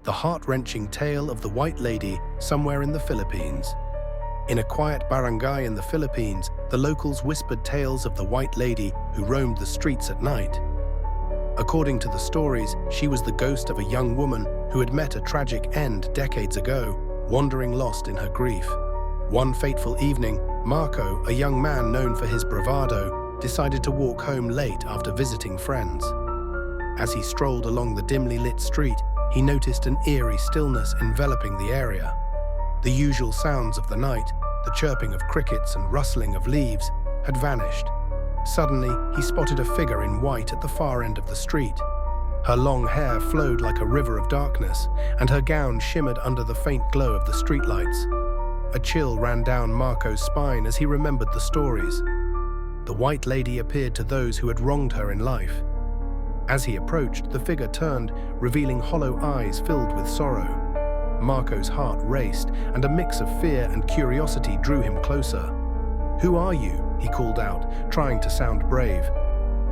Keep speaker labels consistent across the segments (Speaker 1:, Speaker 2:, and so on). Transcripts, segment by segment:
Speaker 1: the heart-wrenching tale of the White Lady somewhere in the Philippines. In a quiet barangay in the Philippines, the locals whispered tales of the White Lady who roamed the streets at night. According to the stories, she was the ghost of a young woman who had met a tragic end decades ago, wandering lost in her grief. One fateful evening, Marco, a young man known for his bravado, decided to walk home late after visiting friends. As he strolled along the dimly lit street, he noticed an eerie stillness enveloping the area. The usual sounds of the night, the chirping of crickets and rustling of leaves, had vanished. Suddenly, he spotted a figure in white at the far end of the street. Her long hair flowed like a river of darkness, and her gown shimmered under the faint glow of the streetlights. A chill ran down Marco's spine as he remembered the stories. The White Lady appeared to those who had wronged her in life. As he approached, the figure turned, revealing hollow eyes filled with sorrow. Marco's heart raced, and a mix of fear and curiosity drew him closer. "Who are you?" he called out, trying to sound brave.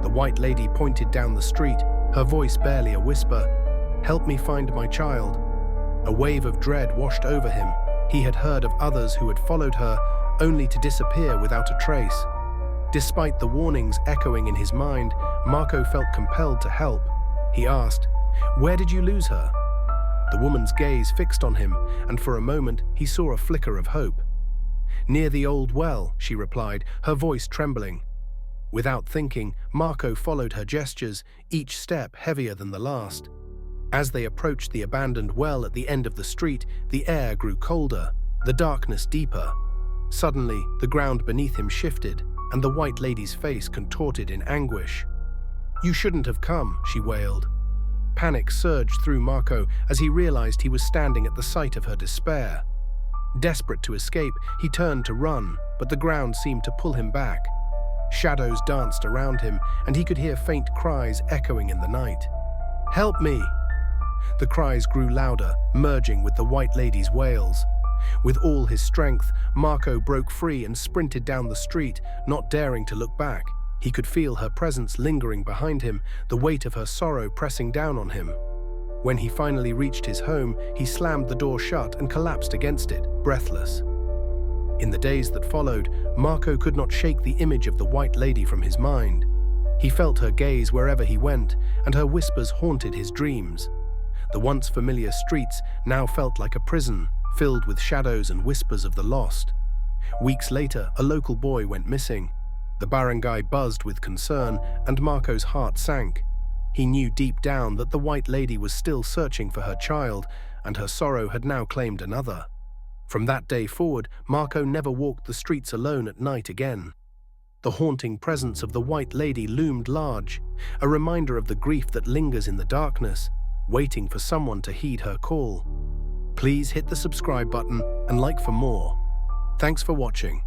Speaker 1: The White Lady pointed down the street, her voice barely a whisper. "Help me find my child." A wave of dread washed over him. He had heard of others who had followed her, only to disappear without a trace. Despite the warnings echoing in his mind, Marco felt compelled to help. He asked, "Where did you lose her?" The woman's gaze fixed on him, and for a moment he saw a flicker of hope. "Near the old well," she replied, her voice trembling. Without thinking, Marco followed her gestures, each step heavier than the last. As they approached the abandoned well at the end of the street, the air grew colder, the darkness deeper. Suddenly, the ground beneath him shifted, and the White Lady's face contorted in anguish. "You shouldn't have come," she wailed. Panic surged through Marco as he realized he was standing at the site of her despair. Desperate to escape, he turned to run, but the ground seemed to pull him back. Shadows danced around him, and he could hear faint cries echoing in the night. "Help me!" The cries grew louder, merging with the White Lady's wails. With all his strength, Marco broke free and sprinted down the street, not daring to look back. He could feel her presence lingering behind him, the weight of her sorrow pressing down on him. When he finally reached his home, he slammed the door shut and collapsed against it, breathless. In the days that followed, Marco could not shake the image of the White Lady from his mind. He felt her gaze wherever he went, and her whispers haunted his dreams. The once familiar streets now felt like a prison, filled with shadows and whispers of the lost. Weeks later, a local boy went missing. The barangay buzzed with concern, and Marco's heart sank. He knew deep down that the White Lady was still searching for her child, and her sorrow had now claimed another. From that day forward, Marco never walked the streets alone at night again. The haunting presence of the White Lady loomed large, a reminder of the grief that lingers in the darkness, waiting for someone to heed her call. Please hit the subscribe button and like for more. Thanks for watching.